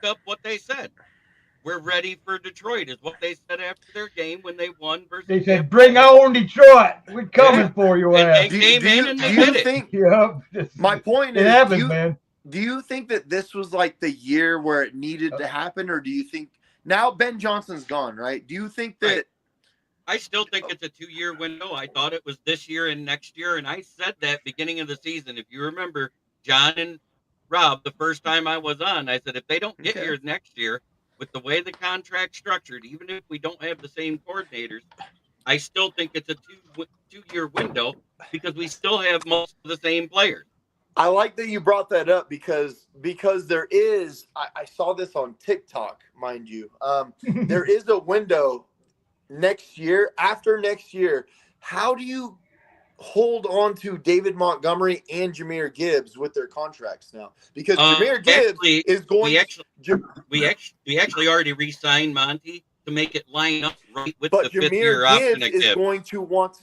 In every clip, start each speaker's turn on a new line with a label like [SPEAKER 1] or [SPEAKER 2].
[SPEAKER 1] back up what they said. We're ready for Detroit, is what they said after their game when they won versus
[SPEAKER 2] They said,
[SPEAKER 1] Tampa
[SPEAKER 2] "Bring
[SPEAKER 1] Bay.
[SPEAKER 2] on Detroit. We're coming
[SPEAKER 1] Yeah.
[SPEAKER 2] for your
[SPEAKER 1] And they
[SPEAKER 2] ass."
[SPEAKER 1] came in and
[SPEAKER 3] Do
[SPEAKER 1] they
[SPEAKER 3] you
[SPEAKER 1] did it.
[SPEAKER 3] think
[SPEAKER 2] Yep.
[SPEAKER 3] my point
[SPEAKER 2] It
[SPEAKER 3] is
[SPEAKER 2] happens, man.
[SPEAKER 3] do you think that this was like the year where it needed to happen, or do you think now Ben Johnson's gone, right? Do you think that
[SPEAKER 1] I still think it's a 2-year window. I thought it was this year and next year, and I said that beginning of the season. If you remember, John and Rob, the first time I was on, I said if they don't get
[SPEAKER 3] Okay.
[SPEAKER 1] here next year with the way the contract's structured, even if we don't have the same coordinators, I still think it's a 2-year window because we still have most of the same players.
[SPEAKER 3] I like that you brought that up because there is I saw this on TikTok, mind you. There is a window next year. After next year, how do you hold on to David Montgomery and Jahmyr Gibbs with their contracts now? Because Jahmyr Gibbs
[SPEAKER 1] Actually,
[SPEAKER 3] is going.
[SPEAKER 1] we actually already re-signed Monty to make it line up right with
[SPEAKER 3] But
[SPEAKER 1] the 5th-year
[SPEAKER 3] Jahmyr
[SPEAKER 1] option.
[SPEAKER 3] Gibbs is going to want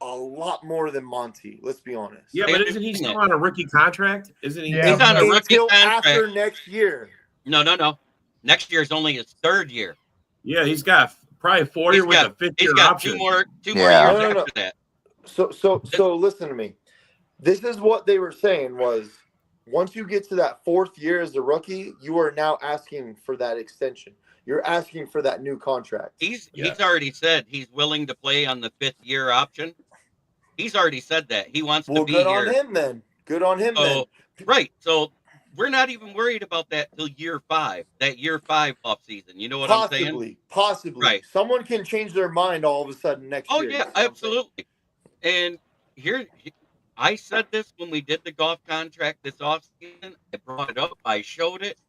[SPEAKER 3] a lot more than Monty. Let's be honest.
[SPEAKER 4] Yeah, but isn't he still on a rookie contract? Isn't he?
[SPEAKER 2] Yeah.
[SPEAKER 1] He's on a rookie
[SPEAKER 3] Until
[SPEAKER 1] contract.
[SPEAKER 3] after next year.
[SPEAKER 1] No. Next year is only his 3rd year.
[SPEAKER 4] Yeah, he's got probably 4 years with a 5th-year
[SPEAKER 1] He's got
[SPEAKER 4] option.
[SPEAKER 1] two more
[SPEAKER 5] Yeah.
[SPEAKER 1] years
[SPEAKER 3] No.
[SPEAKER 1] after that.
[SPEAKER 3] So listen to me. This is what they were saying was once you get to that 4th year as a rookie, you are now asking for that extension. You're asking for that new contract.
[SPEAKER 1] He's already said he's willing to play on the 5th-year option. He's already said that. He wants to be
[SPEAKER 3] good
[SPEAKER 1] here.
[SPEAKER 3] on him then. Good on him then.
[SPEAKER 1] Right. So we're not even worried about that till year 5, that year 5 off season. You know what I'm saying?
[SPEAKER 3] Possibly.
[SPEAKER 1] Right.
[SPEAKER 3] Someone can change their mind all of a sudden next year.
[SPEAKER 1] Oh, yeah, absolutely. And here, I said this when we did the golf contract this offseason. I brought it up. I showed it.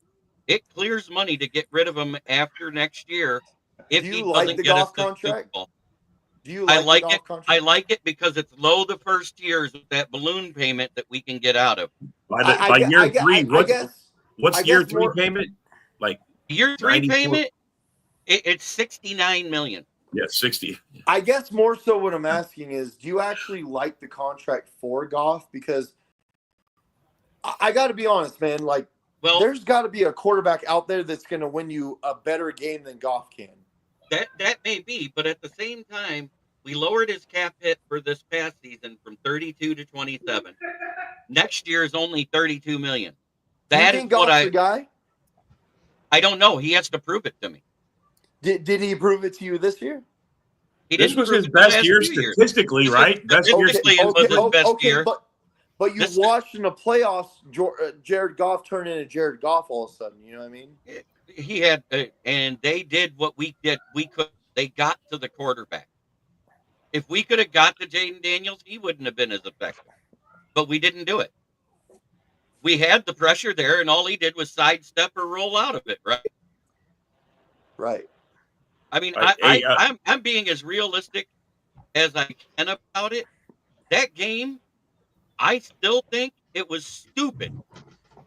[SPEAKER 1] It clears money to get rid of him after next year if he doesn't get us the Super Bowl.
[SPEAKER 3] Do you
[SPEAKER 1] like
[SPEAKER 3] the golf
[SPEAKER 1] it?
[SPEAKER 3] contract?
[SPEAKER 1] I like it because it's low the first years with that balloon payment that we can get out of.
[SPEAKER 4] By year 3, what's year 3 payment? Like
[SPEAKER 1] year 3 payment? It's $69 million.
[SPEAKER 4] Yeah, 60.
[SPEAKER 3] I guess more so what I'm asking is, do you actually like the contract for Goff? Because I got to be honest, man. Like, there's got to be a quarterback out there that's going to win you a better game than Goff can.
[SPEAKER 1] That may be, but at the same time, we lowered his cap hit for this past season from 32 to 27. Next year is only 32 million. That is what
[SPEAKER 3] the guy?
[SPEAKER 1] I don't know. He has to prove it to me.
[SPEAKER 3] Did he prove it to you this year?
[SPEAKER 4] This was his best year statistically, right? Best year
[SPEAKER 1] statistically was his best year.
[SPEAKER 3] But you watched in the playoffs Jared Goff turn into Jared Goff all of a sudden. You know what I mean?
[SPEAKER 1] He had, and they did what we did. They got to the quarterback. If we could have got to Jaden Daniels, he wouldn't have been as effective. But we didn't do it. We had the pressure there, and all he did was sidestep or roll out of it, right?
[SPEAKER 3] Right.
[SPEAKER 1] I mean, I'm being as realistic as I can about it. That game, I still think it was stupid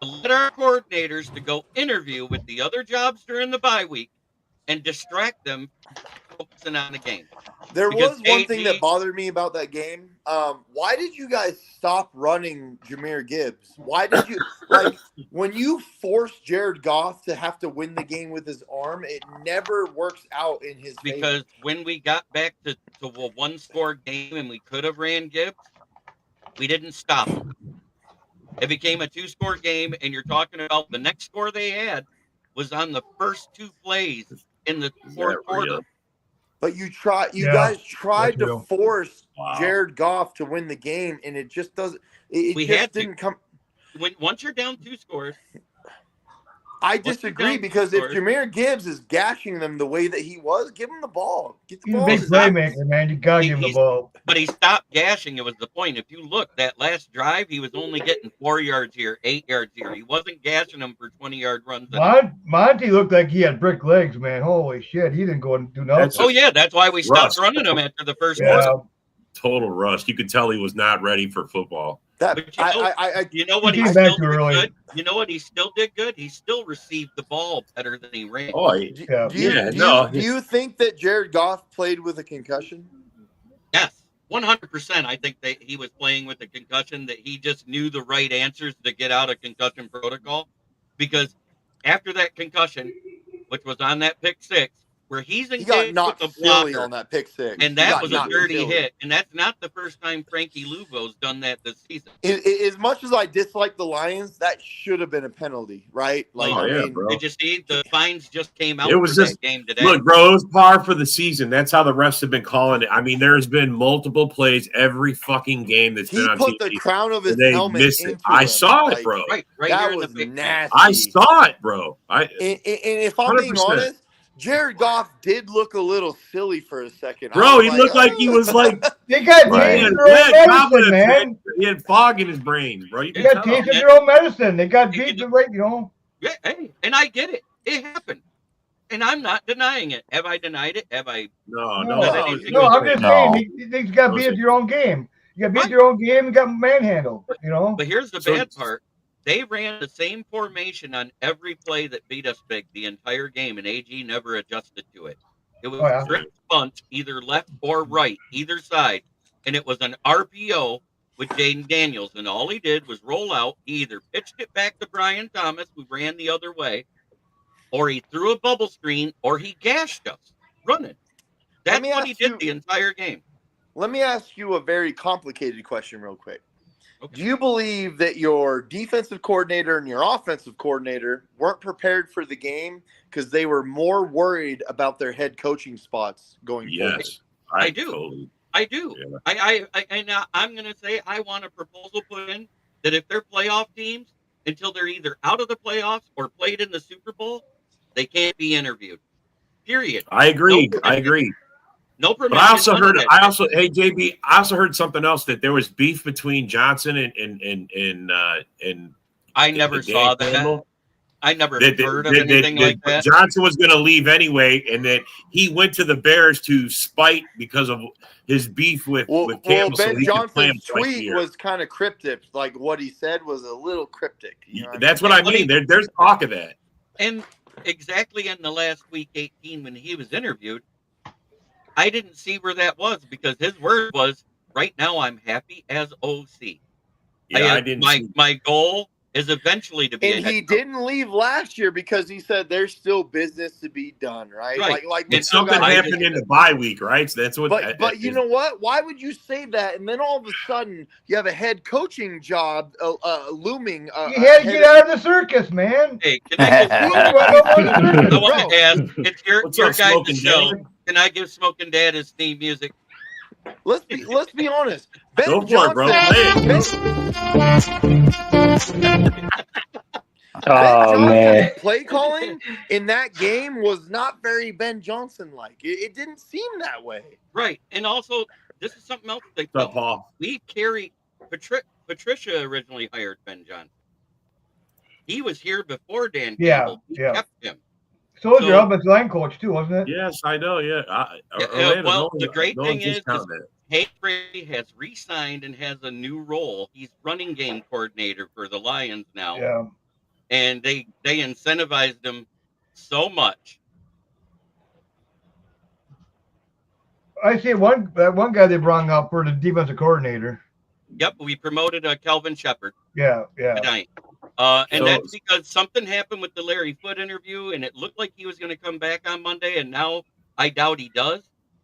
[SPEAKER 1] to let our coordinators to go interview with the other jobs during the bye week and distract them focusing on the game.
[SPEAKER 3] There was one thing that bothered me about that game. Why did you guys stop running Jahmyr Gibbs? Why did you when you force Jared Goff to have to win the game with his arm? It never works out in his favor.
[SPEAKER 1] Because when we got back to a 1-score game and we could have ran Gibbs, we didn't stop him. It became a 2-score game, and you're talking about the next score they had was on the first 2 plays in the 4th quarter.
[SPEAKER 3] But you guys tried to force Jared Goff to win the game, and it just doesn't. It didn't come.
[SPEAKER 1] Once you're down 2 scores,
[SPEAKER 3] I disagree because if Jahmyr Gibbs is gashing them the way that he was, give him the ball. Get the ball.
[SPEAKER 2] He's a big playmaker, man. You gotta give him the ball.
[SPEAKER 1] But he stopped gashing. It was the point. If you look, that last drive, he was only getting 4 yards here, 8 yards here. He wasn't gashing them for 20-yard runs.
[SPEAKER 2] Monty looked like he had brick legs, man. Holy shit. He didn't go and do nothing.
[SPEAKER 1] That's why we stopped running him after the first quarter.
[SPEAKER 4] Total rust. You could tell he was not ready for football.
[SPEAKER 1] You know what he still did good? You know what he still did good? He still received the ball better than he ran.
[SPEAKER 3] Do you think that Jared Goff played with a concussion?
[SPEAKER 1] Yes, 100%. I think that he was playing with a concussion, that he just knew the right answers to get out of concussion protocol. Because after that concussion, which was on that pick six, where he's
[SPEAKER 3] He got
[SPEAKER 1] engaged with
[SPEAKER 3] knocked
[SPEAKER 1] the
[SPEAKER 3] silly
[SPEAKER 1] blocker,
[SPEAKER 3] on that pick six.
[SPEAKER 1] and that was a dirty hit. And that's not the first time Frankie Luvo's done that this season.
[SPEAKER 3] As much as I dislike the Lions, that should have been a penalty, right? Like,
[SPEAKER 4] Oh,
[SPEAKER 3] I
[SPEAKER 4] yeah,
[SPEAKER 3] mean,
[SPEAKER 4] bro.
[SPEAKER 1] Did you see the fines just came out
[SPEAKER 4] It was
[SPEAKER 1] for
[SPEAKER 4] just
[SPEAKER 1] that game today?
[SPEAKER 4] look, bro. It was par for the season. That's how the refs have been calling it. I mean, there's been multiple plays every fucking game that's
[SPEAKER 3] he
[SPEAKER 4] been on
[SPEAKER 3] put
[SPEAKER 4] TV.
[SPEAKER 3] the crown of his
[SPEAKER 4] They
[SPEAKER 3] helmet
[SPEAKER 4] missed it.
[SPEAKER 3] into
[SPEAKER 4] I
[SPEAKER 3] him.
[SPEAKER 4] saw
[SPEAKER 3] Like,
[SPEAKER 4] it, bro.
[SPEAKER 1] Right
[SPEAKER 3] that
[SPEAKER 1] here in
[SPEAKER 3] was
[SPEAKER 1] the picture.
[SPEAKER 3] nasty.
[SPEAKER 4] I saw it, bro.
[SPEAKER 3] And if I'm being
[SPEAKER 4] 100%.
[SPEAKER 3] honest, Jared Goff did look a little silly for a second.
[SPEAKER 4] Bro, he looked like he was like
[SPEAKER 2] They got
[SPEAKER 5] Right.
[SPEAKER 2] tasted their own medicine, man.
[SPEAKER 4] He had fog in his brain, bro. You
[SPEAKER 2] They
[SPEAKER 4] can
[SPEAKER 2] got
[SPEAKER 4] tell.
[SPEAKER 2] tasted their own medicine. They got
[SPEAKER 1] You
[SPEAKER 2] beat
[SPEAKER 1] can-
[SPEAKER 2] the right, you know.
[SPEAKER 1] Yeah, hey, and I get it. It happened. And I'm not denying it. Have I denied it? Have I?
[SPEAKER 4] No,
[SPEAKER 2] No,
[SPEAKER 1] That
[SPEAKER 4] no.
[SPEAKER 1] anything
[SPEAKER 2] no,
[SPEAKER 1] was
[SPEAKER 2] I'm just
[SPEAKER 5] No.
[SPEAKER 2] saying they got beat at your own game. You got beat at your own game and got manhandled, you know.
[SPEAKER 1] But here's the
[SPEAKER 4] So-
[SPEAKER 1] bad part. They ran the same formation on every play that beat us big the entire game, and AG never adjusted to it. It was
[SPEAKER 2] Oh, yeah.
[SPEAKER 1] strict punt, either left or right, either side. And it was an RPO with Jaden Daniels. And all he did was roll out. He either pitched it back to Brian Thomas, who ran the other way, or he threw a bubble screen, or he gashed us running. That's
[SPEAKER 3] me
[SPEAKER 1] what he
[SPEAKER 3] ask
[SPEAKER 1] did
[SPEAKER 3] you-
[SPEAKER 1] the entire game.
[SPEAKER 3] Let me ask you a very complicated question real quick.
[SPEAKER 1] Okay.
[SPEAKER 3] Do you believe that your defensive coordinator and your offensive coordinator weren't prepared for the game because they were more worried about their head coaching spots going forward?
[SPEAKER 4] Yes,
[SPEAKER 1] I do.
[SPEAKER 4] Totally.
[SPEAKER 1] I do.
[SPEAKER 4] Yeah.
[SPEAKER 1] I'm going to say I want a proposal put in that if they're playoff teams, until they're either out of the playoffs or played in the Super Bowl, they can't be interviewed. Period.
[SPEAKER 4] I agree.
[SPEAKER 1] No
[SPEAKER 4] I agree.
[SPEAKER 1] No
[SPEAKER 4] But
[SPEAKER 1] permission.
[SPEAKER 4] I also
[SPEAKER 1] none of
[SPEAKER 4] heard.
[SPEAKER 1] that
[SPEAKER 4] I
[SPEAKER 1] shit.
[SPEAKER 4] also. Hey, JB. I also heard something else that there was beef between Johnson and
[SPEAKER 1] I never saw that.
[SPEAKER 4] Campbell.
[SPEAKER 1] I never heard of anything like that.
[SPEAKER 4] Johnson was going to leave anyway, and that he went to the Bears to spite because of his beef with Campbell. So
[SPEAKER 3] Ben
[SPEAKER 4] he could play him
[SPEAKER 3] Johnson's
[SPEAKER 4] twice a
[SPEAKER 3] tweet
[SPEAKER 4] year.
[SPEAKER 3] was kind of cryptic. Like what he said was a little cryptic. You know
[SPEAKER 4] That's what I mean. There's talk of that.
[SPEAKER 1] And exactly in the last week 18 when he was interviewed, I didn't see where that was because his word was, right now I'm happy as OC.
[SPEAKER 4] Yeah, I didn't.
[SPEAKER 1] My goal is eventually to be
[SPEAKER 3] And
[SPEAKER 1] a head
[SPEAKER 3] he
[SPEAKER 1] coach.
[SPEAKER 3] didn't leave last year because he said there's still business to be done, right?
[SPEAKER 1] Right.
[SPEAKER 3] Like
[SPEAKER 4] But something happened in the bye week, right? So that's what.
[SPEAKER 3] But you know what? Why would you say that? And then all of a sudden you have a head coaching job looming.
[SPEAKER 2] You had to get out of the circus, man.
[SPEAKER 1] Hey, can I get I want to ask, it's your
[SPEAKER 4] What's up,
[SPEAKER 1] guys'
[SPEAKER 4] Smoking
[SPEAKER 1] show.
[SPEAKER 4] Dad?
[SPEAKER 1] Can I give Smoking Dad his theme music?
[SPEAKER 3] Let's be honest. Ben
[SPEAKER 4] Go for it, bro.
[SPEAKER 5] Oh man.
[SPEAKER 3] Play calling in that game was not very Ben Johnson like. It didn't seem that way.
[SPEAKER 1] Right. And also, this is something else they
[SPEAKER 4] What's up, Paul?
[SPEAKER 1] we carry Patricia originally hired Ben Johnson. He was here before Dan
[SPEAKER 2] Yeah,
[SPEAKER 1] Campbell. We
[SPEAKER 2] yeah.
[SPEAKER 1] kept him.
[SPEAKER 2] So was your
[SPEAKER 1] So-
[SPEAKER 2] offensive line coach too, wasn't it?
[SPEAKER 4] Yes, I know. Yeah.
[SPEAKER 1] Well, the great thing is
[SPEAKER 4] that.
[SPEAKER 1] Hank Brady has re-signed and has a new role. He's running game coordinator for the Lions now.
[SPEAKER 2] Yeah.
[SPEAKER 1] And they incentivized him so much.
[SPEAKER 2] I see one guy they brought up for the defensive coordinator.
[SPEAKER 1] Yep, we promoted Kelvin Shepard
[SPEAKER 2] Yeah.
[SPEAKER 1] tonight. And
[SPEAKER 4] So-
[SPEAKER 1] that's because something happened with the Larry Foote interview, and it looked like he was going to come back on Monday, and now I doubt he does,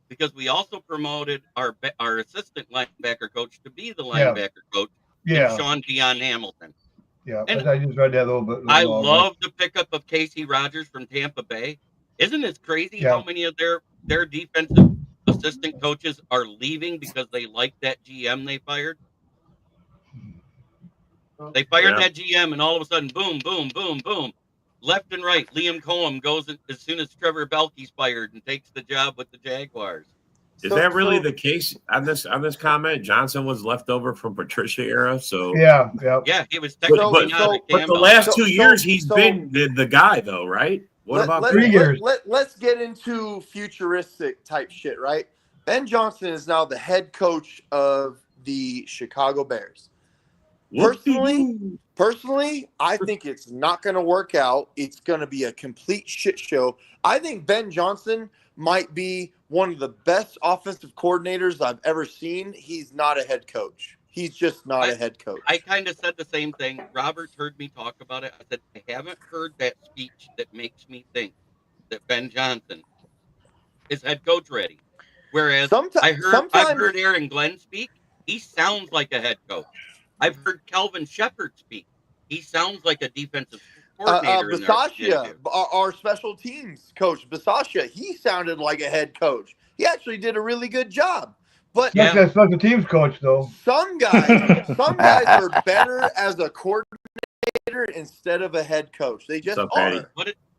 [SPEAKER 1] because we also promoted our assistant linebacker coach to be the linebacker coach,
[SPEAKER 2] Yeah.
[SPEAKER 1] Sean Dion Hamilton.
[SPEAKER 2] Yeah.
[SPEAKER 1] And
[SPEAKER 2] I just read that a little bit.
[SPEAKER 1] I love the pickup of Casey Rogers from Tampa Bay. Isn't it crazy
[SPEAKER 2] Yeah.
[SPEAKER 1] how many of their defensive assistant coaches are leaving because they like that GM they fired? They fired that GM, and all of a sudden, boom, boom, boom, boom. Left and right, Liam Cohen goes as soon as Trevor Belkey's fired and takes the job with the Jaguars.
[SPEAKER 4] Is that really the case on this comment? Johnson was left over from Patricia era, so
[SPEAKER 2] Yeah.
[SPEAKER 1] Yeah, he was technically not a
[SPEAKER 4] but the
[SPEAKER 1] Campbell.
[SPEAKER 4] last 2 years he's been the guy though, right? What about
[SPEAKER 2] 3 years?
[SPEAKER 3] Let's get into futuristic type shit, right? Ben Johnson is now the head coach of the Chicago Bears. Personally, I think it's not going to work out. It's going to be a complete shit show. I think Ben Johnson might be one of the best offensive coordinators I've ever seen. He's not a head coach. He's just not a head coach.
[SPEAKER 1] I kind of said the same thing. Robert's heard me talk about it. I said, I haven't heard that speech that makes me think that Ben Johnson is head coach ready. Whereas I've heard Aaron Glenn speak. He sounds like a head coach. I've heard Kelvin Shepard speak. He sounds like a defensive coordinator.
[SPEAKER 3] Bisaccia, our special teams coach, Bisaccia, he sounded like a head coach. He actually did a really good job. But
[SPEAKER 2] not that special teams coach though.
[SPEAKER 3] Some guys are better as a coordinator instead of a head coach. They just are.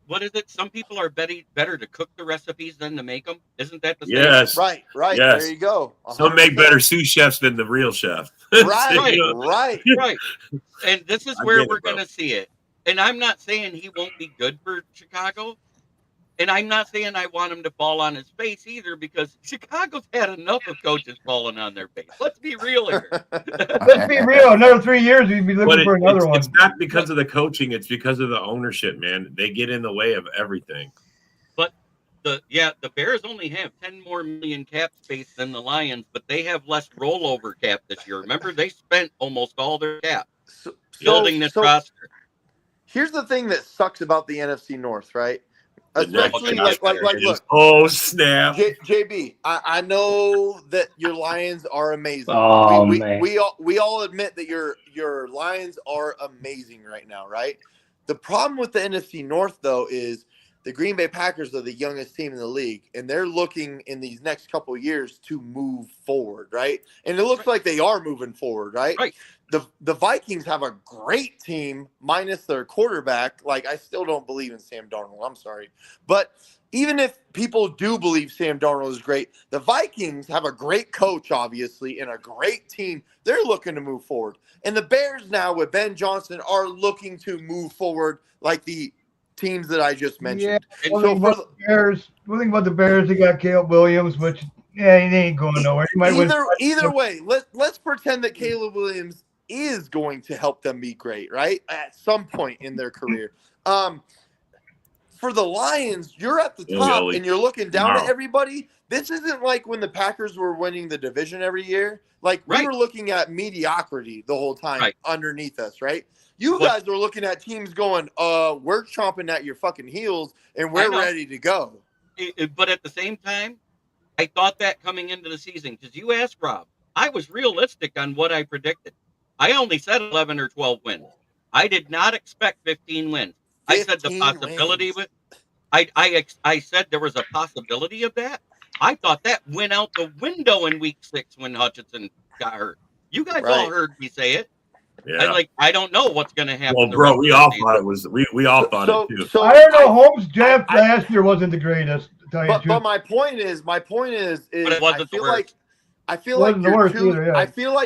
[SPEAKER 1] What is it? Some people are better to cook the recipes than to make them. Isn't that the same?
[SPEAKER 4] Yes.
[SPEAKER 3] Right.
[SPEAKER 4] Yes.
[SPEAKER 3] There you go. 100%.
[SPEAKER 4] Some make better sous chefs than the real chef.
[SPEAKER 3] Right.
[SPEAKER 1] And this is where we're going to see it. And I'm not saying he won't be good for Chicago. And I'm not saying I want him to fall on his face either, because Chicago's had enough of coaches falling on their face. Let's be real here.
[SPEAKER 2] Let's be real. Another 3 years, we'd be looking for another one.
[SPEAKER 4] It's not because of the coaching. It's because of the ownership, man. They get in the way of everything.
[SPEAKER 1] But the Bears only have 10 more million cap space than the Lions, but they have less rollover cap this year. Remember, they spent almost all their cap building this roster.
[SPEAKER 3] Here's the thing that sucks about the NFC North, right? Especially like look.
[SPEAKER 4] Oh snap,
[SPEAKER 3] JB. I know that your Lions are amazing.
[SPEAKER 5] Oh
[SPEAKER 3] man, we all admit that your Lions are amazing right now, right? The problem with the NFC North though is the Green Bay Packers are the youngest team in the league, and they're looking in these next couple of years to move forward, right? And it looks like they are moving forward, right?
[SPEAKER 1] Right.
[SPEAKER 3] The Vikings have a great team minus their quarterback. Like, I still don't believe in Sam Darnold. I'm sorry. But even if people do believe Sam Darnold is great, the Vikings have a great coach, obviously, and a great team. They're looking to move forward. And the Bears now with Ben Johnson are looking to move forward like the teams that I just mentioned.
[SPEAKER 2] Yeah, one thing about the Bears, they got Caleb Williams, which he ain't going nowhere. He might
[SPEAKER 3] either way, let's pretend that Caleb Williams is going to help them be great, right? At some point in their career. For the Lions, you're at the top and you're looking down at everybody. This isn't like when the Packers were winning the division every year. Like, we were looking at mediocrity the whole time underneath us, right? You guys are looking at teams going, we're chomping at your fucking heels and we're ready to go.
[SPEAKER 1] But at the same time, I thought that coming into the season, because you asked Rob, I was realistic on what I predicted. I only said 11 or 12 wins. I did not expect 15 wins. I said the possibility of it. I said there was a possibility of that. I thought that went out the window in week 6 when Hutchinson got hurt. You guys all heard me say it. Yeah. I don't know what's going to happen.
[SPEAKER 4] Well, bro, we all thought it was. We all thought it too.
[SPEAKER 2] So I don't know. Holmes' draft last year wasn't the greatest.
[SPEAKER 3] But my point is, but it wasn't the worst. I feel like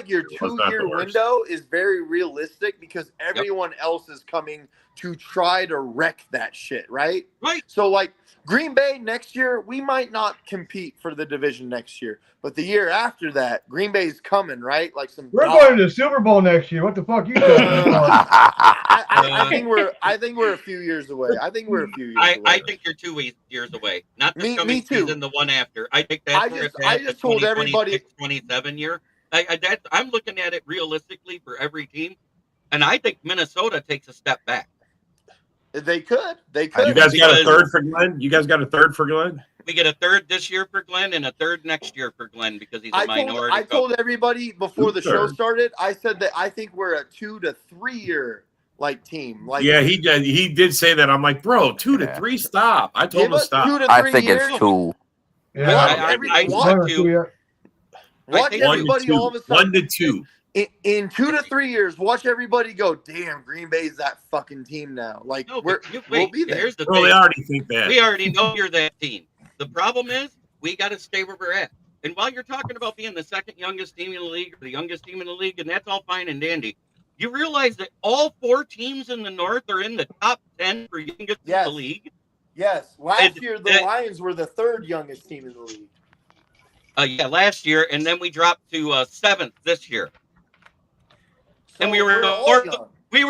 [SPEAKER 3] your 2-year window is very realistic because everyone else is coming to try to wreck that shit, right?
[SPEAKER 1] Right.
[SPEAKER 3] So, like, Green Bay next year, we might not compete for the division next year, but the year after that, Green Bay's coming, right? Like
[SPEAKER 2] we're going to the Super Bowl next year. What the fuck are you talking about?
[SPEAKER 3] I think we're a few years away. I think we're a few years away.
[SPEAKER 1] I think you're 2 years away. Not the coming season, the one after. I think that's
[SPEAKER 3] I just told everybody
[SPEAKER 1] 27 year. I'm looking at it realistically for every team, and I think Minnesota takes a step back.
[SPEAKER 3] They could.
[SPEAKER 4] You guys got a third for Glenn? You guys got a third for Glenn?
[SPEAKER 1] We get a third this year for Glenn and a third next year for Glenn because he's a minority.
[SPEAKER 3] I told everybody before the show started, I said that I think we're a 2 to 3 year team. Like,
[SPEAKER 4] yeah, he did say that. I'm like, bro, 2 to 3 stop. I told him to stop.
[SPEAKER 3] 2 to 3
[SPEAKER 6] I think
[SPEAKER 3] years.
[SPEAKER 6] it's 2.
[SPEAKER 1] Yeah,
[SPEAKER 3] Watch everybody all of a sudden.
[SPEAKER 4] 1 to 2.
[SPEAKER 3] In 2 to 3 years, watch everybody go, damn, Green Bay's that fucking team now. Like, we'll be there.
[SPEAKER 1] Here's the
[SPEAKER 4] thing.
[SPEAKER 1] They
[SPEAKER 4] already think that.
[SPEAKER 1] We already know you're that team. The problem is we got to stay where we're at. And while you're talking about being the second youngest team in the league, or the youngest team in the league, and that's all fine and dandy, you realize that all 4 teams in the North are in the top 10 for youngest in the league?
[SPEAKER 3] Yes. Last year, the Lions were the 3rd youngest team in the league.
[SPEAKER 1] Last year, and then we dropped to 7th this year.
[SPEAKER 3] So
[SPEAKER 1] and we were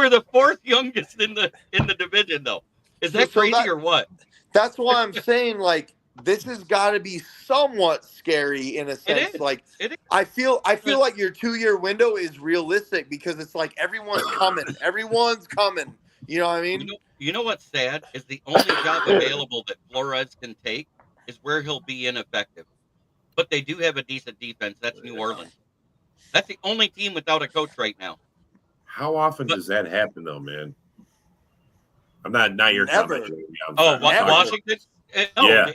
[SPEAKER 1] the 4th youngest in the division, though. Is that crazy or what?
[SPEAKER 3] That's why I'm saying, like, this has got to be somewhat scary in a sense.
[SPEAKER 1] is.
[SPEAKER 3] Like
[SPEAKER 1] It is.
[SPEAKER 3] I feel like your 2-year window is realistic because it's like everyone's coming. Everyone's coming. You know what I mean?
[SPEAKER 1] You know what's sad is the only job available that Flores can take is where he'll be ineffective. But they do have a decent defense. That's New Orleans. That's the only team without a coach right now.
[SPEAKER 4] How often does that happen, though, man? I'm not your
[SPEAKER 3] Never.
[SPEAKER 4] comment.
[SPEAKER 1] Washington? No,
[SPEAKER 4] Yeah.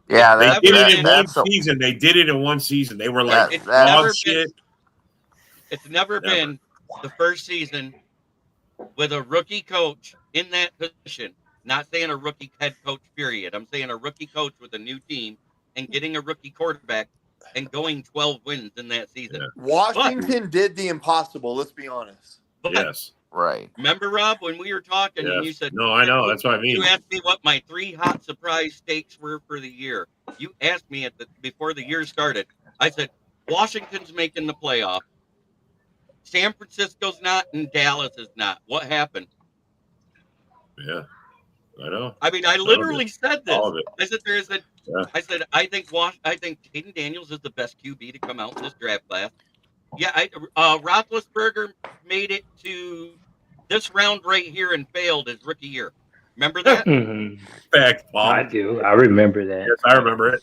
[SPEAKER 6] Yeah,
[SPEAKER 4] They did it in one season. They did it in one season. They were like,
[SPEAKER 1] it's never been the first season with a rookie coach in that position. Not saying a rookie head coach, period. I'm saying a rookie coach with a new team and getting a rookie quarterback and going 12 wins in that season.
[SPEAKER 4] Yeah.
[SPEAKER 3] Washington did the impossible. Let's be honest.
[SPEAKER 4] Yes.
[SPEAKER 6] Right.
[SPEAKER 1] Remember, Rob, when we were talking and you said,
[SPEAKER 4] no, I know. That's what I mean.
[SPEAKER 1] You asked me what my 3 hot surprise takes were for the year. You asked me before the year started. I said, Washington's making the playoff. San Francisco's not and Dallas is not. What happened?
[SPEAKER 4] Yeah, I know.
[SPEAKER 1] I mean, I literally said this.
[SPEAKER 4] All of it.
[SPEAKER 1] I said, I said, I think Caden Daniels is the best QB to come out in this draft class. Yeah, Roethlisberger made it to this round right here and failed his rookie year. Remember that?
[SPEAKER 4] Fact, Paul.
[SPEAKER 5] I do. I remember that.
[SPEAKER 4] Yes, I remember it.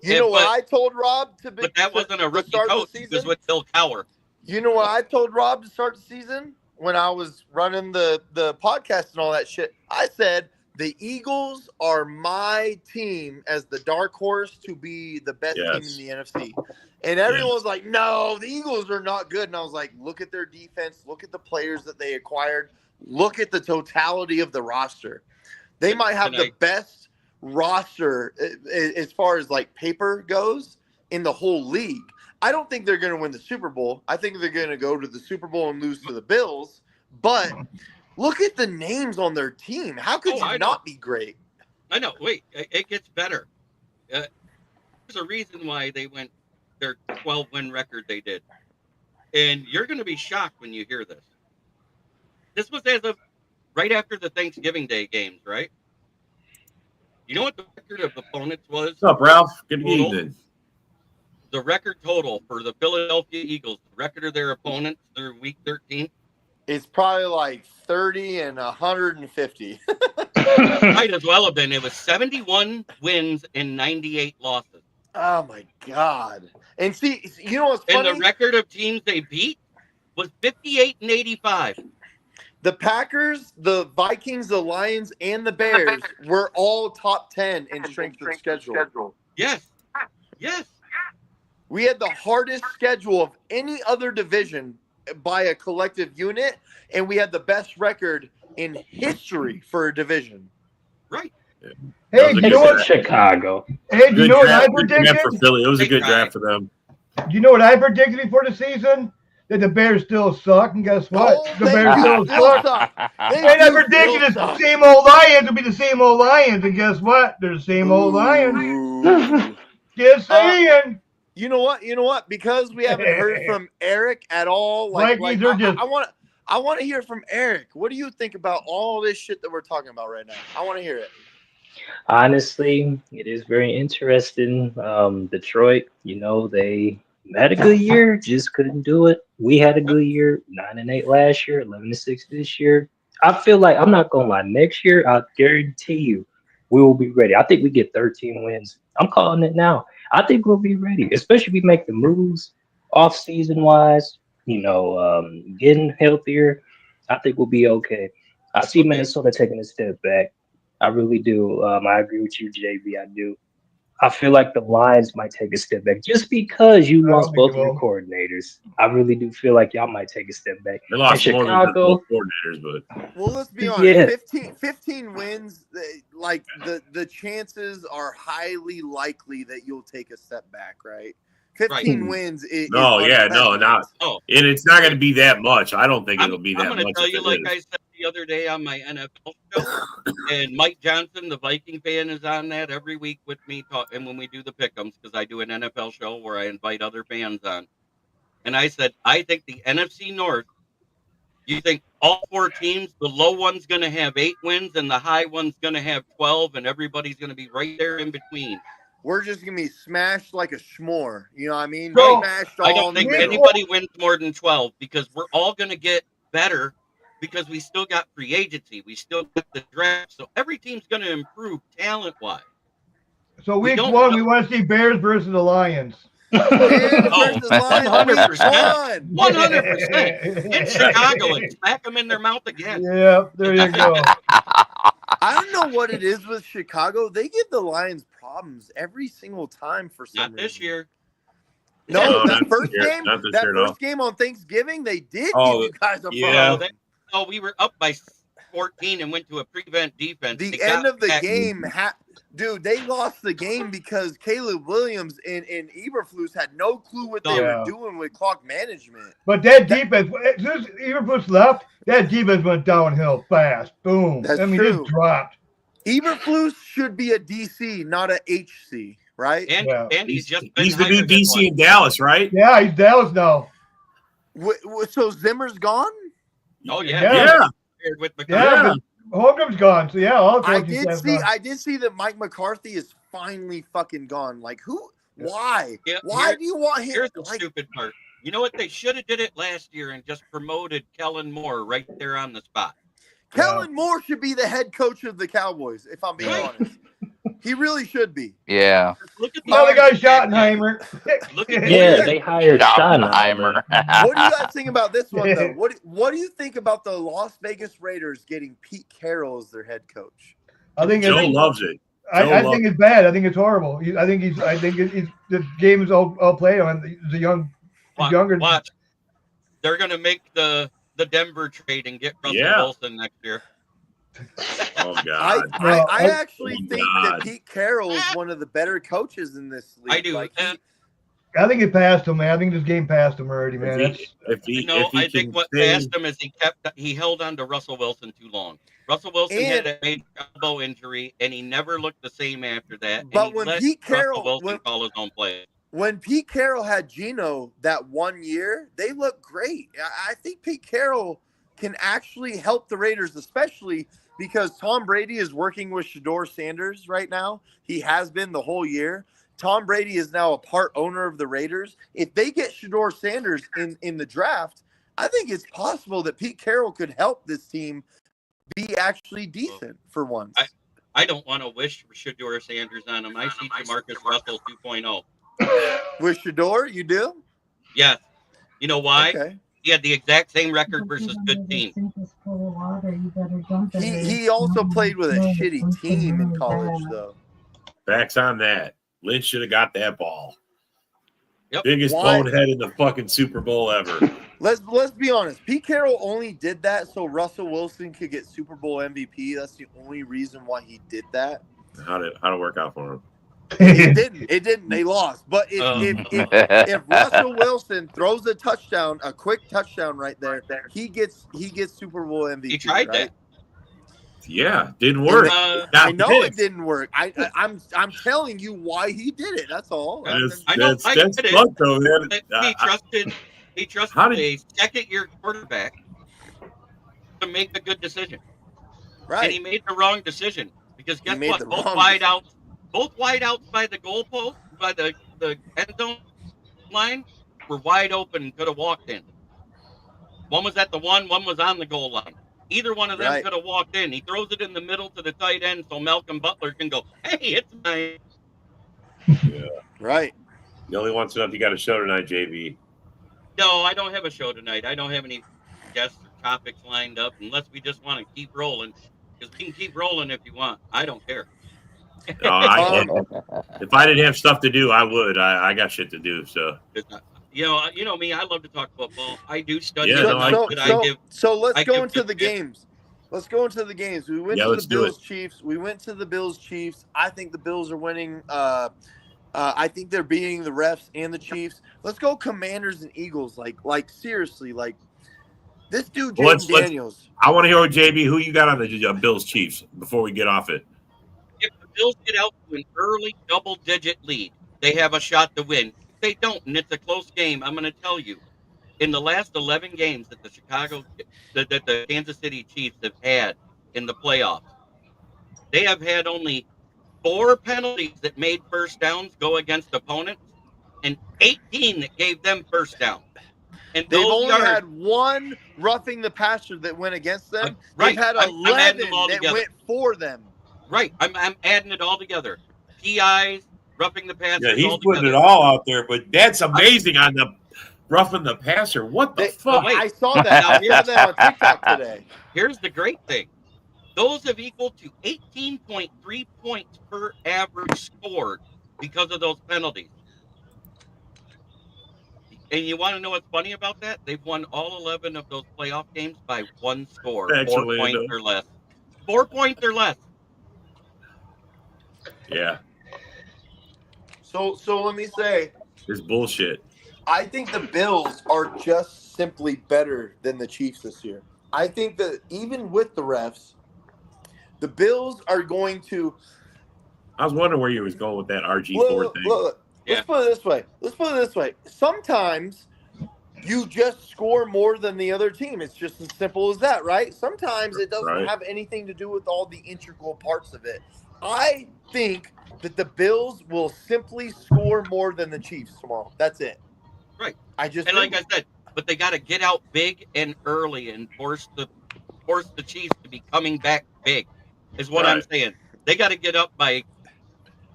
[SPEAKER 3] You know what I told Rob to be?
[SPEAKER 1] But that wasn't a rookie coach. It was with Bill Cowher.
[SPEAKER 3] You know what I told Rob to start the season when I was running the podcast and all that shit? I said the Eagles are my team as the dark horse to be the best team in the NFC. And everyone was like, no, the Eagles are not good. And I was like, look at their defense. Look at the players that they acquired. Look at the totality of the roster. They might have the best roster as far as like paper goes in the whole league. I don't think they're going to win the Super Bowl. I think they're going to go to the Super Bowl and lose to the Bills. But look at the names on their team. How could you not be great?
[SPEAKER 1] I know. Wait, it gets better. There's a reason why they went their 12-win record they did. And you're going to be shocked when you hear this. This was as of right after the Thanksgiving Day games, right? You know what the record of opponents was?
[SPEAKER 4] What's up, Ralph? Good evening.
[SPEAKER 1] The record total for the Philadelphia Eagles, the record of their opponents through week 13?
[SPEAKER 3] It's probably like 30 and 150.
[SPEAKER 1] Might as well have been. It was 71 wins and 98 losses.
[SPEAKER 3] Oh, my God. And see, you know what's funny?
[SPEAKER 1] And the record of teams they beat was 58 and 85.
[SPEAKER 3] The Packers, the Vikings, the Lions, and the Bears were all top 10 in strength of schedule.
[SPEAKER 1] Yes. Yes.
[SPEAKER 3] We had the hardest schedule of any other division by a collective unit, and we had the best record in history for a division.
[SPEAKER 1] Right.
[SPEAKER 4] Yeah.
[SPEAKER 2] Hey, you know what?
[SPEAKER 5] Chicago.
[SPEAKER 2] Hey, do you know what I predicted?
[SPEAKER 4] For Philly. It was a good draft for them.
[SPEAKER 2] Do you know what I predicted before the season? That the Bears still suck, and guess what? The Bears still suck. And I predicted the same old Lions would be the same old Lions, and guess what? They're the same old Lions. Just saying.
[SPEAKER 3] You know what? Because we haven't heard from Eric at all. I want to hear from Eric. What do you think about all this shit that we're talking about right now? I want to hear it.
[SPEAKER 5] Honestly, it is very interesting. Detroit, they had a good year, just couldn't do it. We had a good year, 9-8 last year, 11-6 this year. I feel like, I'm not gonna lie, next year I guarantee you we will be ready. I think we get 13 wins. I'm calling it now. I think we'll be ready, especially if we make the moves off season wise. Getting healthier. I think we'll be okay. I see Minnesota taking a step back. I really do. I agree with you, JB. I do. I feel like the Lions might take a step back just because you lost both of your coordinators. I really do feel like y'all might take a step back.
[SPEAKER 4] They lost more than both coordinators, but
[SPEAKER 3] let's be honest. 15 wins. Like the chances are highly likely that you'll take a step back, right? 15 wins.
[SPEAKER 4] And it's not going to be that much. I don't think it'll be that much.
[SPEAKER 1] I'm going to tell you, like I said the other day on my NFL show, and Mike Johnson, the Viking fan, is on that every week with me, and when we do the pick'ems, because I do an NFL show where I invite other fans on. And I said, I think the NFC North, you think all 4 teams, the low one's going to have 8 wins and the high one's going to have 12, and everybody's going to be right there in between.
[SPEAKER 3] We're just going to be smashed like a s'more. You know what I mean?
[SPEAKER 2] So,
[SPEAKER 3] Smashed
[SPEAKER 1] I
[SPEAKER 3] all
[SPEAKER 1] don't
[SPEAKER 3] in the
[SPEAKER 1] think
[SPEAKER 3] middle.
[SPEAKER 1] anybody wins more than 12 because we're all going to get better because we still got free agency. We still got the draft. So every team's going to improve talent-wise.
[SPEAKER 2] So
[SPEAKER 1] We
[SPEAKER 2] week
[SPEAKER 1] don't
[SPEAKER 2] 1,
[SPEAKER 1] know-
[SPEAKER 2] we want to see Bears versus the Lions.
[SPEAKER 3] Bears versus Lions,
[SPEAKER 1] 100%.
[SPEAKER 3] week 1.
[SPEAKER 1] 100%. In Chicago and smack them in their mouth again.
[SPEAKER 2] Yeah, there you go.
[SPEAKER 3] I don't know what it is with Chicago. They give the Lions problems every single time for some
[SPEAKER 1] Not
[SPEAKER 3] reason.
[SPEAKER 1] this year.
[SPEAKER 3] No,
[SPEAKER 4] No,
[SPEAKER 3] that
[SPEAKER 4] not
[SPEAKER 3] first
[SPEAKER 4] this year.
[SPEAKER 3] game,
[SPEAKER 4] Not this
[SPEAKER 3] that
[SPEAKER 4] year, no.
[SPEAKER 3] first game on Thanksgiving, they did
[SPEAKER 4] Oh,
[SPEAKER 3] give you guys a
[SPEAKER 4] yeah.
[SPEAKER 3] problem.
[SPEAKER 1] Oh, we were up by 14 and went to a prevent defense.
[SPEAKER 3] The
[SPEAKER 1] They
[SPEAKER 3] end
[SPEAKER 1] got
[SPEAKER 3] of the
[SPEAKER 1] back.
[SPEAKER 3] game, dude, they lost the game because Caleb Williams and Eberflus had no clue what they
[SPEAKER 2] Yeah.
[SPEAKER 3] were doing with clock management.
[SPEAKER 2] But that defense, as soon as Eberflus left, that defense went downhill fast. Boom.
[SPEAKER 3] That's
[SPEAKER 2] I mean,
[SPEAKER 3] true.
[SPEAKER 2] just dropped.
[SPEAKER 3] Eberflus should be a DC, not a HC, right?
[SPEAKER 1] And,
[SPEAKER 2] Yeah.
[SPEAKER 1] and he's just been
[SPEAKER 4] He's the new
[SPEAKER 1] hired as
[SPEAKER 4] DC
[SPEAKER 1] one.
[SPEAKER 4] in Dallas, right?
[SPEAKER 2] Yeah, he's Dallas now.
[SPEAKER 3] So Zimmer's gone?
[SPEAKER 1] Oh, yeah.
[SPEAKER 2] Yeah.
[SPEAKER 4] Yeah.
[SPEAKER 1] Paired with
[SPEAKER 2] Yeah,
[SPEAKER 1] McCarthy.
[SPEAKER 2] but Holmgren's gone. So, yeah, all
[SPEAKER 3] I
[SPEAKER 2] coaching
[SPEAKER 3] did
[SPEAKER 2] staff's
[SPEAKER 3] see.
[SPEAKER 2] gone.
[SPEAKER 3] I did see that Mike McCarthy is finally fucking gone. Like who? Why?
[SPEAKER 1] Yeah,
[SPEAKER 3] Why do you want him?
[SPEAKER 1] Here's the
[SPEAKER 3] Like,
[SPEAKER 1] stupid part. You know what? They should have did it last year and just promoted Kellen Moore right there on the spot.
[SPEAKER 3] Kellen Moore should be the head coach of the Cowboys. If I'm being
[SPEAKER 1] Right.
[SPEAKER 3] honest, he really should be.
[SPEAKER 6] Yeah.
[SPEAKER 1] Look at
[SPEAKER 2] Oh, the guy
[SPEAKER 1] arms that
[SPEAKER 2] Schottenheimer.
[SPEAKER 1] Look at
[SPEAKER 5] Yeah, they hired
[SPEAKER 6] Schottenheimer.
[SPEAKER 5] Schottenheimer.
[SPEAKER 3] What do you guys think about this one though? What do you think about the Las Vegas Raiders getting Pete Carroll as their head coach?
[SPEAKER 2] I think
[SPEAKER 4] Joe
[SPEAKER 2] it's,
[SPEAKER 4] loves it.
[SPEAKER 2] I think it's bad. I think it's horrible. I think he's the game is all played on. He's a young, younger.
[SPEAKER 1] Watch. They're gonna make the Denver trade and get Russell
[SPEAKER 4] Yeah.
[SPEAKER 1] Wilson next year.
[SPEAKER 4] Oh God.
[SPEAKER 3] I actually
[SPEAKER 4] Oh,
[SPEAKER 3] think
[SPEAKER 4] God.
[SPEAKER 3] that Pete Carroll is one of the better coaches in this league.
[SPEAKER 1] I do.
[SPEAKER 3] Like,
[SPEAKER 1] And
[SPEAKER 2] I think it passed him, man. I think this game passed him already, man.
[SPEAKER 4] If he
[SPEAKER 1] I think
[SPEAKER 4] can
[SPEAKER 1] what
[SPEAKER 4] stay-
[SPEAKER 1] passed him is he held on to Russell Wilson too long. Russell Wilson had a major elbow injury, and he never looked the same after that. and
[SPEAKER 3] But
[SPEAKER 1] he
[SPEAKER 3] when
[SPEAKER 1] let
[SPEAKER 3] Pete Carroll-
[SPEAKER 1] Russell Wilson call his own play.
[SPEAKER 3] when Pete Carroll had Geno that 1 year, they looked great. I think Pete Carroll can actually help the Raiders, especially because Tom Brady is working with Shedeur Sanders right now. He has been the whole year. Tom Brady is now a part owner of the Raiders. If they get Shedeur Sanders in the draft, I think it's possible that Pete Carroll could help this team be actually decent for once.
[SPEAKER 1] I don't want to wish Shedeur Sanders on him. I see Jamarcus Russell 2.0.
[SPEAKER 3] With Shedeur, you do?
[SPEAKER 1] Yes. You know why?
[SPEAKER 3] Okay.
[SPEAKER 1] He had the exact same record versus good teams.
[SPEAKER 3] He also played with a shitty team in college, though.
[SPEAKER 4] Backs on that. Lynch should have got that ball.
[SPEAKER 1] Yep.
[SPEAKER 4] Biggest
[SPEAKER 3] Why?
[SPEAKER 4] bonehead in the fucking Super Bowl ever.
[SPEAKER 3] Let's be honest. Pete Carroll only did that so Russell Wilson could get Super Bowl MVP. That's the only reason why he did that.
[SPEAKER 4] How'd it work out for him?
[SPEAKER 3] It didn't. It didn't. They lost. But if Russell Wilson throws a touchdown, a quick touchdown right there, he gets Super Bowl MVP.
[SPEAKER 1] He tried
[SPEAKER 3] right?
[SPEAKER 4] Yeah, didn't work.
[SPEAKER 1] Uh,
[SPEAKER 3] I know
[SPEAKER 4] this.
[SPEAKER 3] it didn't work. I'm telling you why he did it. That's all.
[SPEAKER 4] That's,
[SPEAKER 1] I know,
[SPEAKER 4] that's,
[SPEAKER 1] I
[SPEAKER 4] that's
[SPEAKER 1] get it.
[SPEAKER 4] fucked, though, man.
[SPEAKER 1] He trusted
[SPEAKER 4] How did-
[SPEAKER 1] a second-year quarterback to make a good decision. And he
[SPEAKER 3] Right.
[SPEAKER 1] made the wrong decision because guess
[SPEAKER 3] made
[SPEAKER 1] what?
[SPEAKER 3] the
[SPEAKER 1] Both
[SPEAKER 3] wrong
[SPEAKER 1] wideouts by the goalpost, by the end zone line, were wide open and could have walked in. One was at the one was on the goal line. Either one of them
[SPEAKER 3] Right.
[SPEAKER 1] could have walked in. He throws it in the middle to the tight end so Malcolm Butler can go, hey, it's mine.
[SPEAKER 3] Right.
[SPEAKER 4] The only one enough you got a show tonight, JV.
[SPEAKER 1] No, I don't have a show tonight. I don't have any guests or topics lined up unless we just want to keep rolling. Because we can keep rolling if you want. I don't care.
[SPEAKER 4] If I didn't have stuff to do, I would. I got shit to do. So
[SPEAKER 1] You know me. I love to talk football. I do study.
[SPEAKER 4] Yeah,
[SPEAKER 1] the
[SPEAKER 4] no, I-
[SPEAKER 1] notes that I give.
[SPEAKER 3] So let's
[SPEAKER 1] I
[SPEAKER 3] go
[SPEAKER 1] give
[SPEAKER 3] into
[SPEAKER 1] good
[SPEAKER 3] the
[SPEAKER 1] tips.
[SPEAKER 3] games. Let's go into the games. We went
[SPEAKER 4] Yeah,
[SPEAKER 3] to
[SPEAKER 4] let's
[SPEAKER 3] the
[SPEAKER 4] do
[SPEAKER 3] Bills Chiefs. We went to the Bills Chiefs. I think the Bills are winning. I think they're beating the refs and the Chiefs. Let's go Commanders and Eagles. Like seriously, like this dude
[SPEAKER 4] Well,
[SPEAKER 3] Jaden
[SPEAKER 4] let's-
[SPEAKER 3] Daniels.
[SPEAKER 4] I want to hear what JB, who you got on the Bills Chiefs before we get off it.
[SPEAKER 1] If the Bills get out to an early double-digit lead, they have a shot to win. If they don't, and it's a close game, I'm going to tell you, in the last 11 games that the Kansas City Chiefs have had in the playoffs, they have had only 4 penalties that made first downs go against opponents, and 18 that gave them first down. And
[SPEAKER 3] they've
[SPEAKER 1] those
[SPEAKER 3] only
[SPEAKER 1] yards,
[SPEAKER 3] had 1 roughing the passer that went against them.
[SPEAKER 1] right.
[SPEAKER 3] They've had
[SPEAKER 1] I'm
[SPEAKER 3] 11
[SPEAKER 1] adding them all
[SPEAKER 3] that
[SPEAKER 1] together.
[SPEAKER 3] went for them.
[SPEAKER 1] Right. I'm adding it all together. PIs, roughing the passer.
[SPEAKER 4] Yeah, he's
[SPEAKER 1] all
[SPEAKER 4] putting
[SPEAKER 1] together.
[SPEAKER 4] it all out there, but that's amazing on the roughing the passer. What the fuck?
[SPEAKER 1] wait.
[SPEAKER 3] I saw that. I saw that on TikTok today.
[SPEAKER 1] Here's the great thing. Those have equaled to 18.3 points per average scored because of those penalties. And you want to know what's funny about that? They've won all 11 of those playoff games by 1 score,
[SPEAKER 4] Thanks,
[SPEAKER 1] 4
[SPEAKER 4] Orlando.
[SPEAKER 1] points or less. 4 points or less.
[SPEAKER 4] Yeah,
[SPEAKER 3] So let me say,
[SPEAKER 4] it's bullshit.
[SPEAKER 3] I think the Bills are just simply better than the Chiefs this year. I think that even with the refs, the Bills are going to
[SPEAKER 4] I was wondering where you was going with that RG4
[SPEAKER 3] look,
[SPEAKER 4] thing.
[SPEAKER 3] look,
[SPEAKER 1] Yeah.
[SPEAKER 3] let's put it this way. Sometimes you just score more than the other team. It's just as simple as that, right? Sometimes it doesn't
[SPEAKER 4] Right.
[SPEAKER 3] have anything to do with all the integral parts of it. I think that the Bills will simply score more than the Chiefs tomorrow. That's it.
[SPEAKER 1] Right.
[SPEAKER 3] I just
[SPEAKER 1] And like
[SPEAKER 3] think-
[SPEAKER 1] I said, but they got to get out big and early and force the Chiefs to be coming back big, is what I'm
[SPEAKER 4] Right.
[SPEAKER 1] saying. They got to get up by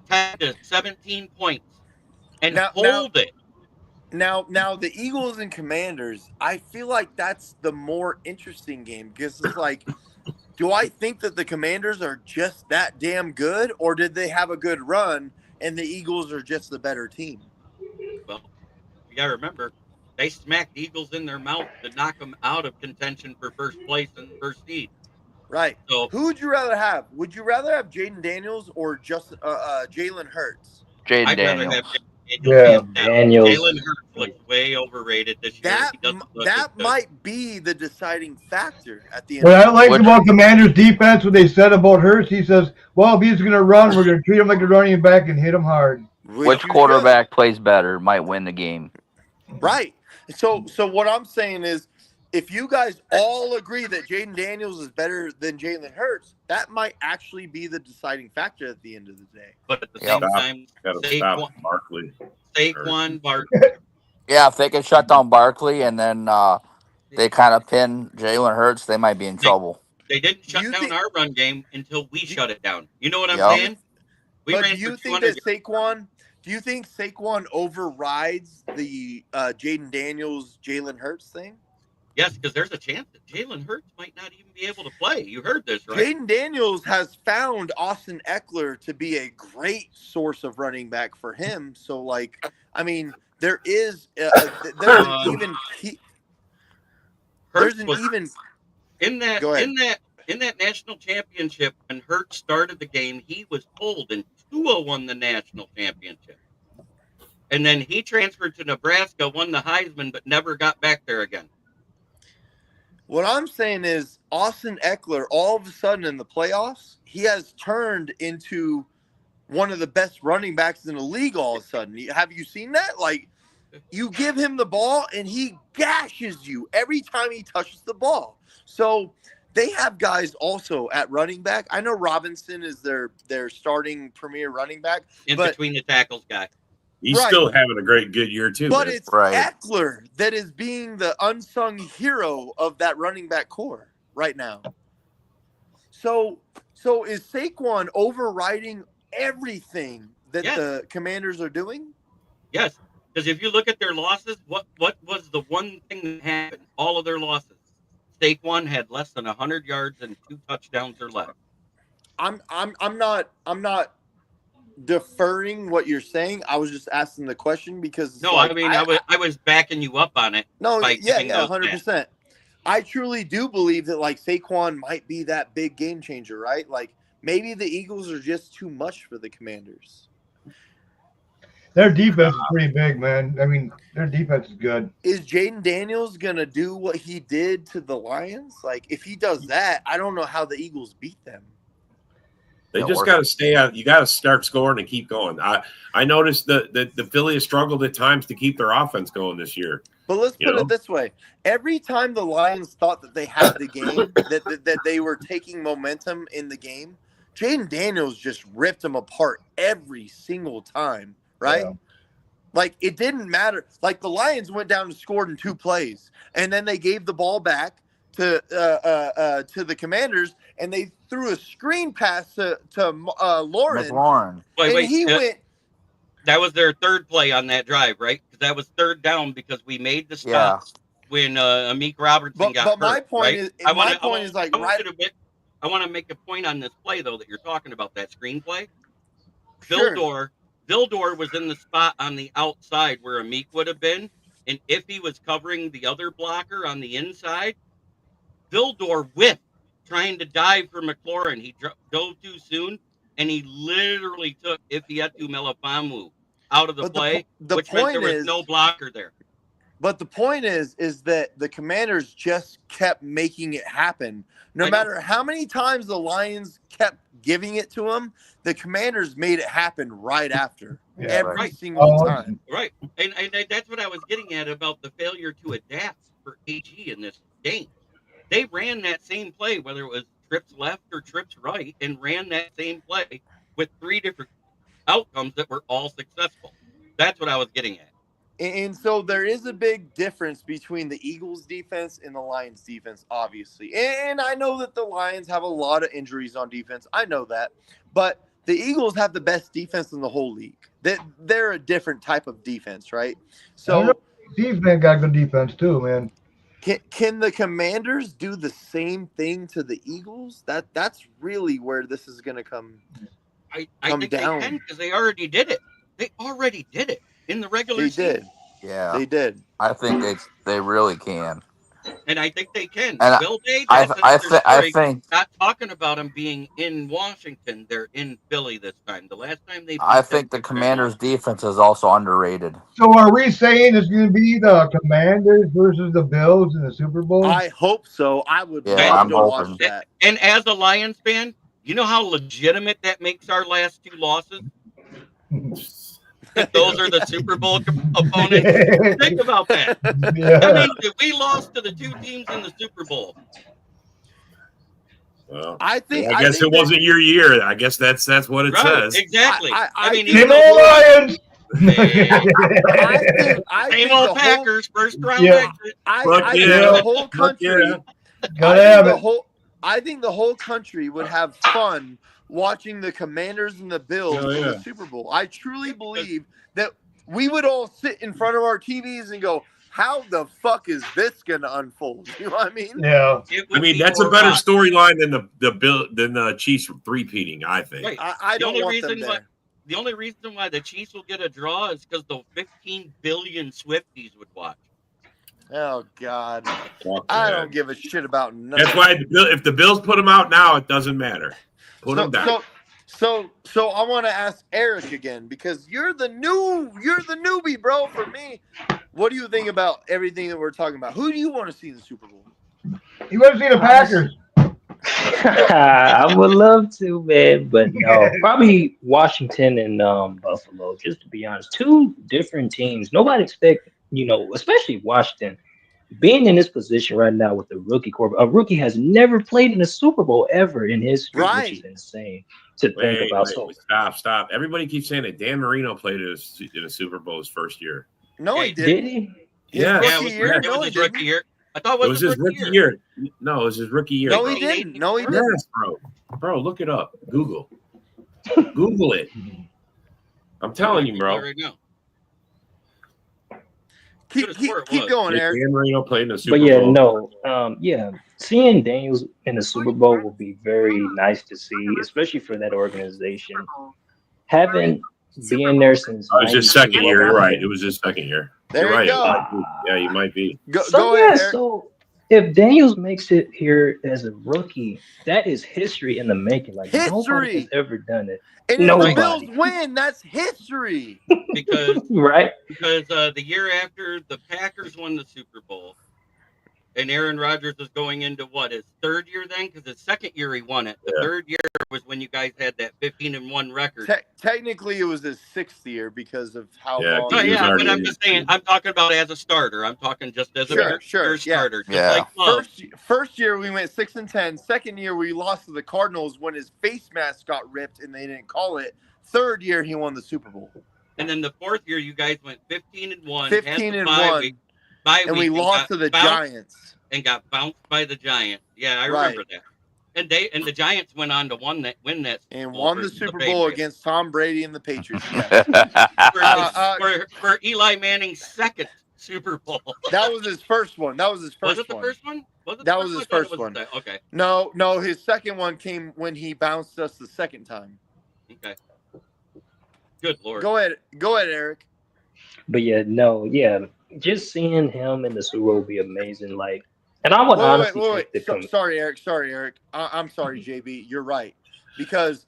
[SPEAKER 1] 10 to 17 points and hold it.
[SPEAKER 3] Now the Eagles and Commanders, I feel like that's the more interesting game because it's like, do I think that the Commanders are just that damn good, or did they have a good run and the Eagles are just the better team?
[SPEAKER 1] Well, you got to remember, they smacked the Eagles in their mouth to knock them out of contention for first place and first seed.
[SPEAKER 3] Right.
[SPEAKER 1] So
[SPEAKER 3] Who would you rather have? Would you rather have Jaden Daniels or just Jalen Hurts?
[SPEAKER 6] Jaden
[SPEAKER 1] I'd rather
[SPEAKER 6] Daniels.
[SPEAKER 1] have Daniels.
[SPEAKER 2] Yeah.
[SPEAKER 1] hands down.
[SPEAKER 5] Daniels.
[SPEAKER 1] Jalen Hurts looks way overrated this year.
[SPEAKER 3] That
[SPEAKER 1] He doesn't look as
[SPEAKER 3] that
[SPEAKER 1] good.
[SPEAKER 3] might be the deciding factor at the end.
[SPEAKER 2] What I like
[SPEAKER 6] Which-
[SPEAKER 2] about Commanders' defense, what they said about Hurts, he says, well, if he's going to run, we're going to treat him like a running back and hit him hard.
[SPEAKER 6] Which
[SPEAKER 3] you
[SPEAKER 6] quarterback plays better might win the game.
[SPEAKER 3] should. Right. So what I'm saying is, if you guys all agree that Jaden Daniels is better than Jalen Hurts, that might actually be the deciding factor at the end of the day.
[SPEAKER 1] But at the
[SPEAKER 6] Yep.
[SPEAKER 1] same time,
[SPEAKER 4] Got to stop
[SPEAKER 1] Saquon,
[SPEAKER 4] Barkley.
[SPEAKER 1] Barkley.
[SPEAKER 6] Yeah, if they can shut down Barkley and then they kind of pin Jalen Hurts, they might be in trouble.
[SPEAKER 1] They didn't shut
[SPEAKER 3] You
[SPEAKER 1] down
[SPEAKER 3] think-
[SPEAKER 1] our run game until we shut it down. You know what I'm
[SPEAKER 6] Yep.
[SPEAKER 1] saying? We
[SPEAKER 3] But
[SPEAKER 1] ran
[SPEAKER 3] do you
[SPEAKER 1] for
[SPEAKER 3] think
[SPEAKER 1] 200
[SPEAKER 3] that Saquon? Do you think Saquon overrides the Jaden Daniels, Jalen Hurts thing?
[SPEAKER 1] Yes, because there's a chance that Jalen Hurts might not even be able to play. You heard this, right?
[SPEAKER 3] Jaden Daniels has found Austin Eckler to be a great source of running back for him. So, like, I mean, there's an even
[SPEAKER 1] Hurts
[SPEAKER 3] there's an
[SPEAKER 1] was
[SPEAKER 3] even
[SPEAKER 1] in that
[SPEAKER 3] Go ahead.
[SPEAKER 1] in that national championship when Hurts started the game, he was pulled and Tua won the national championship. And then he transferred to Nebraska, won the Heisman, but never got back there again.
[SPEAKER 3] What I'm saying is Austin Eckler, all of a sudden in the playoffs, he has turned into one of the best running backs in the league all of a sudden. Have you seen that? Like, you give him the ball and he gashes you every time he touches the ball. So they have guys also at running back. I know Robinson is their starting premier running back,
[SPEAKER 1] In
[SPEAKER 3] But-
[SPEAKER 1] between the tackles guy.
[SPEAKER 4] He's
[SPEAKER 3] Right.
[SPEAKER 4] still having a good year too.
[SPEAKER 3] but
[SPEAKER 4] man.
[SPEAKER 3] it's
[SPEAKER 6] Right.
[SPEAKER 3] Eckler that is being the unsung hero of that running back core right now. So is Saquon overriding everything that
[SPEAKER 1] Yes.
[SPEAKER 3] the Commanders are doing?
[SPEAKER 1] Yes, because if you look at their losses, what was the one thing that happened? All of their losses. Saquon had less than 100 yards and 2 touchdowns or less.
[SPEAKER 3] I'm not deferring what you're saying. I was just asking the question because it's
[SPEAKER 1] No,
[SPEAKER 3] like,
[SPEAKER 1] I mean I was backing you up on it.
[SPEAKER 3] No,
[SPEAKER 1] by
[SPEAKER 3] yeah,
[SPEAKER 1] giving those
[SPEAKER 3] 100%. I truly do believe that like Saquon might be that big game changer, right? Like maybe the Eagles are just too much for the Commanders.
[SPEAKER 2] Their defense is pretty big, man. I mean, their defense is good.
[SPEAKER 3] Is Jaden Daniels gonna do what he did to the Lions? Like if he does that, I don't know how the Eagles beat them.
[SPEAKER 4] They
[SPEAKER 6] Yeah,
[SPEAKER 4] just
[SPEAKER 6] work.
[SPEAKER 4] got to stay out. You got to start scoring and keep going. I noticed that the Philly has struggled at times to keep their offense going this year.
[SPEAKER 3] But let's put it this way. Every time the Lions thought that they had the game, that they were taking momentum in the game, Jaden Daniels just ripped them apart every single time, right? Yeah. Like, it didn't matter. Like, the Lions went down and scored in 2 plays, and then they gave the ball back to the Commanders, and they threw a screen pass to Lauren.
[SPEAKER 6] McLaurin.
[SPEAKER 1] Wait,
[SPEAKER 3] he went.
[SPEAKER 1] That was their 3rd play on that drive, right? Because that was 3rd down because we made the stop when Amik Robertson got hurt.
[SPEAKER 3] But my point is,
[SPEAKER 1] I want to make a point on this play, though, that you're talking about, that screenplay.
[SPEAKER 3] Sure.
[SPEAKER 1] Vildor was in the spot on the outside where Amik would have been, and if he was covering the other blocker on the inside, Vildor whiffed trying to dive for McLaurin. He dove too soon, and he literally took Ifeatu Melifonwu out of the play, which meant there was no blocker there.
[SPEAKER 3] But the point is that the Commanders just kept making it happen. No matter how many times the Lions kept giving it to them, the Commanders made it happen right after. Every single time.
[SPEAKER 1] Right. And that's what I was getting at about the failure to adapt for AG in this game. They ran that same play, whether it was trips left or trips right, and ran that same play with 3 different outcomes that were all successful. That's what I was getting at.
[SPEAKER 3] And so there is a big difference between the Eagles defense and the Lions defense, obviously. And I know that the Lions have a lot of injuries on defense. I know that. But the Eagles have the best defense in the whole league. They're a different type of defense, right? So
[SPEAKER 2] Steve's man got good defense too, man.
[SPEAKER 3] Can the Commanders do the same thing to the Eagles? That's really where this is going to come
[SPEAKER 1] I think down. They can, because they already did it. They already did it in the regular season.
[SPEAKER 6] Yeah,
[SPEAKER 3] they did.
[SPEAKER 6] I think they really can.
[SPEAKER 1] And I think they can.
[SPEAKER 6] And
[SPEAKER 1] Bill Day,
[SPEAKER 6] I think
[SPEAKER 1] not talking about them being in Washington. They're in Philly this time. The last time they.
[SPEAKER 6] I think the Commanders' defense is also underrated.
[SPEAKER 2] So are we saying it's going to be the Commanders versus the Bills in the Super Bowl?
[SPEAKER 3] I hope so. I would
[SPEAKER 6] love to
[SPEAKER 3] watch that.
[SPEAKER 1] And as a Lions fan, you know how legitimate that makes our last 2 losses? Those are the Super Bowl opponents. Think about that. Yeah. I mean, we lost to the 2 teams in the Super Bowl.
[SPEAKER 4] Well,
[SPEAKER 3] I
[SPEAKER 4] guess it wasn't your year. I guess that's what it says.
[SPEAKER 1] Exactly. I mean,
[SPEAKER 2] same old Lions.
[SPEAKER 1] Same old Packers, first round exit.
[SPEAKER 3] The whole country. I think the whole country would have fun watching the Commanders and the Bills in the Super Bowl. I truly believe that we would all sit in front of our TVs and go, how the fuck is this going to unfold? You know what I mean?
[SPEAKER 2] Yeah.
[SPEAKER 4] I mean, that's a better storyline than the Chiefs three-peating, I think.
[SPEAKER 3] Right. I don't want them there.
[SPEAKER 1] The only reason why the Chiefs will get a draw is because the 15 billion Swifties would watch.
[SPEAKER 3] Oh, God. I don't give a shit about nothing.
[SPEAKER 4] That's why if the Bills put them out now, it doesn't matter. Put them down.
[SPEAKER 3] So I want to ask Eric again, because you're the newbie, bro, for me. What do you think about everything that we're talking about? Who do you want to see in the Super Bowl?
[SPEAKER 2] You want to see the Packers?
[SPEAKER 5] I would love to, man, but no, probably Washington and Buffalo, just to be honest. 2 different teams. Nobody expect, especially Washington, being in this position right now with the rookie quarterback. A rookie has never played in a Super Bowl ever in history, which is insane to think about.
[SPEAKER 4] Stop. Everybody keeps saying that Dan Marino played in a Super Bowl his first year.
[SPEAKER 3] No, he didn't.
[SPEAKER 5] Did he?
[SPEAKER 4] Yeah.
[SPEAKER 1] It was his rookie year. I thought it was
[SPEAKER 4] his rookie year. No, it was his rookie year.
[SPEAKER 3] No, he didn't.
[SPEAKER 4] Yes, bro, look it up. Google it. I'm telling you, bro.
[SPEAKER 1] Right now.
[SPEAKER 3] Keep going, Eric.
[SPEAKER 4] Dan Marino played in the Super Bowl.
[SPEAKER 5] Seeing Daniels in the Super Bowl will be very nice to see, especially for that organization. Having been there since
[SPEAKER 4] it was his second year. You're right. It was his second year.
[SPEAKER 3] There you
[SPEAKER 4] go. Yeah, you might be.
[SPEAKER 3] Go ahead, Eric.
[SPEAKER 5] So if Daniels makes it here as a rookie, that is history in the making. Like nobody has ever done it.
[SPEAKER 3] And if the Bills win, that's history.
[SPEAKER 1] Because
[SPEAKER 5] right?
[SPEAKER 1] Because the year after the Packers won the Super Bowl, And Aaron Rodgers is going into what, his third year then? Because his second year he won it. The third year was when you guys had that 15-1 record.
[SPEAKER 3] Technically, it was his sixth year because of how long.
[SPEAKER 1] Oh, yeah, but I'm just saying, I'm talking about as a starter. I'm talking just as a starter.
[SPEAKER 6] Yeah.
[SPEAKER 1] Like
[SPEAKER 3] First year we went 6-10. Second year we lost to the Cardinals when his face mask got ripped and they didn't call it. Third year he won the Super Bowl.
[SPEAKER 1] And then the fourth year you guys went 15-1.
[SPEAKER 3] 15-1. And we lost to the Giants.
[SPEAKER 1] And got bounced by the Giants. Yeah, I remember that. And the Giants went on to win that
[SPEAKER 3] and won the Super Bowl against Tom Brady and the Patriots.
[SPEAKER 1] For Eli Manning's second Super Bowl.
[SPEAKER 3] That was his first one. Was it
[SPEAKER 1] the first one?
[SPEAKER 3] That was his first one.
[SPEAKER 1] Okay.
[SPEAKER 3] No, his second one came when he bounced us the second time.
[SPEAKER 1] Okay. Good Lord.
[SPEAKER 3] Go ahead, Eric.
[SPEAKER 5] But just seeing him in the Super Bowl would be amazing. Like, and I would honestly
[SPEAKER 3] Sorry, Eric. I'm sorry, JB. You're right, because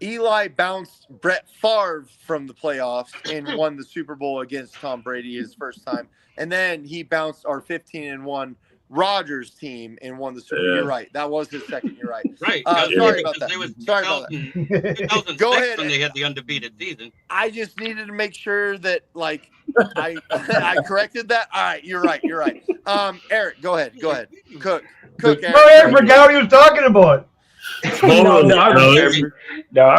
[SPEAKER 3] Eli bounced Brett Favre from the playoffs and won the Super Bowl against Tom Brady his first time, and then he bounced our 15-1 Rodgers team and won the Super Bowl. You're right. That was his second. You're right.
[SPEAKER 1] Right.
[SPEAKER 3] Sorry about that.
[SPEAKER 1] Sorry about that. 2006
[SPEAKER 3] Go ahead.
[SPEAKER 1] When they had the undefeated season.
[SPEAKER 3] I just needed to make sure that I corrected that. All right. You're right. Eric, go ahead. Cook.
[SPEAKER 2] Eric forgot what he was talking about.
[SPEAKER 5] I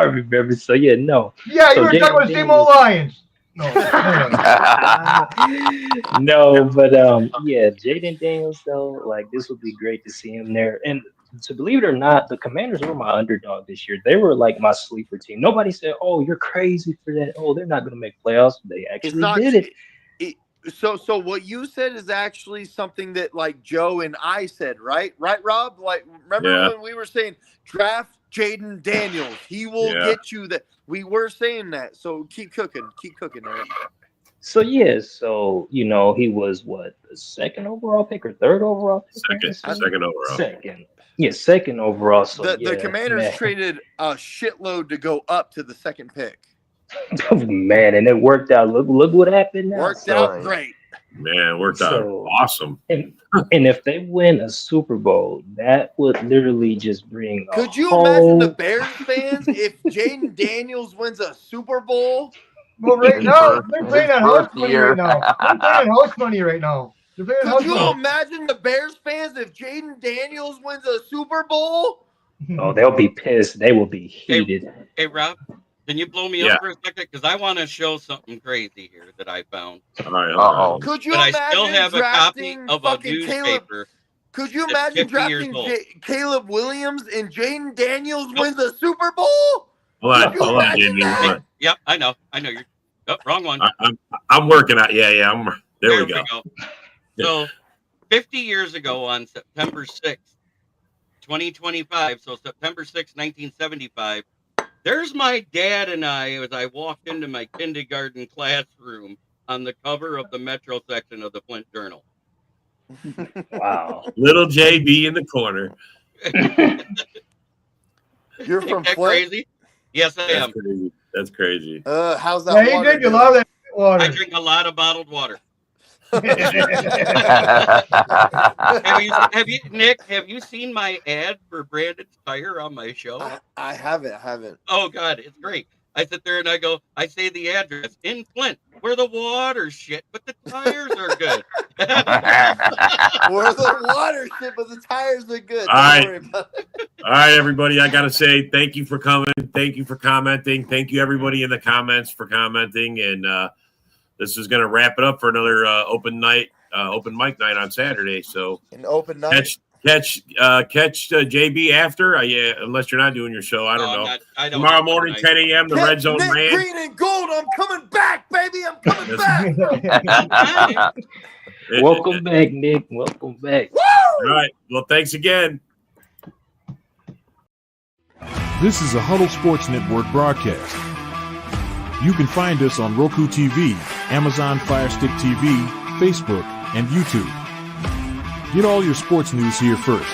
[SPEAKER 5] remember. So no.
[SPEAKER 2] Yeah, you were talking about the same old Lions. No,
[SPEAKER 5] but Jaden Daniels though, like this would be great to see him there. And to believe it or not, the Commanders were my underdog this year. They were like my sleeper team. Nobody said, "Oh, you're crazy for that." Oh, they're not going to make playoffs. They actually did it.
[SPEAKER 3] So what you said is actually something that like Joe and I said, right? Right, Rob? Like remember when we were saying draft Jaden Daniels? He will get you that. We were saying that. So keep cooking, Eric.
[SPEAKER 5] So he was what, the second overall pick or third overall pick?
[SPEAKER 4] Second overall.
[SPEAKER 5] Second overall. So
[SPEAKER 3] the Commanders traded a shitload to go up to the second pick.
[SPEAKER 5] Oh, man, and it worked out. Look what happened now.
[SPEAKER 3] Worked out great.
[SPEAKER 4] Man, worked out awesome.
[SPEAKER 5] And if they win a Super Bowl, that would literally just bring.
[SPEAKER 3] Could you imagine the Bears fans if Jaden Daniels wins a Super Bowl?
[SPEAKER 2] Well, right now they're playing on house money right now. Could you
[SPEAKER 3] imagine the Bears fans if Jaden Daniels wins a Super Bowl?
[SPEAKER 5] Oh, they'll be pissed. They will be heated.
[SPEAKER 1] Hey Rob, can you blow me up for a second? Because I want to show something crazy here that I found.
[SPEAKER 3] Could you imagine
[SPEAKER 1] I still have a copy of a newspaper.
[SPEAKER 3] Could you imagine drafting Caleb Williams and Jaden Daniels wins the Super Bowl?
[SPEAKER 4] Hold on, Jamie.
[SPEAKER 1] Yep, I know. You're wrong one.
[SPEAKER 4] I'm working out. Yeah. There we go.
[SPEAKER 1] So, 50 years ago on September 6th, 2025, so September 6th, 1975, there's my dad and I as I walked into my kindergarten classroom on the cover of the Metro section of the Flint Journal.
[SPEAKER 5] Wow.
[SPEAKER 4] Little JB in the corner.
[SPEAKER 3] You're from Flint?
[SPEAKER 1] Crazy? Yes, I am.
[SPEAKER 4] That's crazy.
[SPEAKER 3] How's that water?
[SPEAKER 2] You drink a lot of that water.
[SPEAKER 1] I drink a lot of bottled water. Have you seen my ad for Brandon Tire on my show?
[SPEAKER 3] I haven't.
[SPEAKER 1] Oh God, it's great. I sit there and I say the address in Flint, where the water's shit, but the tires are good.
[SPEAKER 3] Where the water's shit, but the tires are good.
[SPEAKER 4] All right, everybody. I gotta say thank you for coming. Thank you for commenting. Thank you, everybody in the comments for commenting. And this is gonna wrap it up for another open mic night on Saturday. So
[SPEAKER 3] an open night.
[SPEAKER 4] Catch JB after, unless you're not doing your show. I don't know. Tomorrow morning, 10 a.m., the Red Zone
[SPEAKER 3] Nick
[SPEAKER 4] Rant.
[SPEAKER 3] Green and Gold, I'm coming back, baby. I'm coming back.
[SPEAKER 5] Welcome back, Nick. Welcome back.
[SPEAKER 3] Woo!
[SPEAKER 4] All right. Well, thanks again.
[SPEAKER 7] This is a Huddle Sports Network broadcast. You can find us on Roku TV, Amazon Fire Stick TV, Facebook, and YouTube. Get all your sports news here first.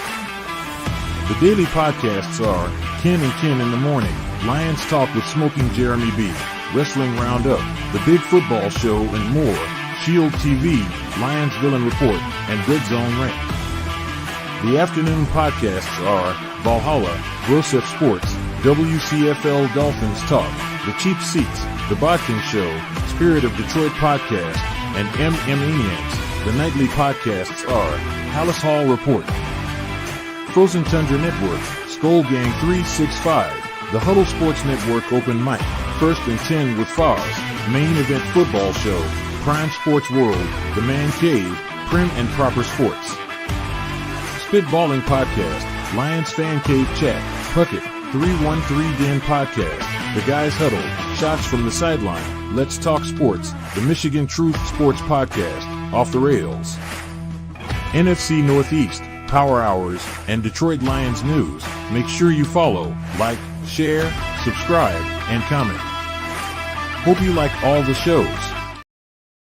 [SPEAKER 7] The daily podcasts are Ken and Ken in the Morning, Lions Talk with Smoking Jeremy B, Wrestling Roundup, The Big Football Show, and more, Shield TV, Lions Villain Report, and Red Zone Rant. The afternoon podcasts are Valhalla, Grosef Sports, WCFL Dolphins Talk, The Cheap Seats, The Bodkin Show, Spirit of Detroit Podcast, and Maniacs. The nightly podcasts are Hallis Hall Report, Frozen Tundra Network, Skull Gang 365, The Huddle Sports Network Open Mic, First and 10 with Foz, Main Event Football Show, Prime Sports World, The Man Cave, Prim and Proper Sports, Spitballing Podcast, Lions Fan Cave Chat, Puckett, 313 Den Podcast, The Guys Huddle, Shots from the Sideline, Let's Talk Sports, The Michigan Truth Sports Podcast, Off the Rails, NFC Northeast, Power Hours, and Detroit Lions News. Make sure you follow, like, share, subscribe, and comment. Hope you like all the shows.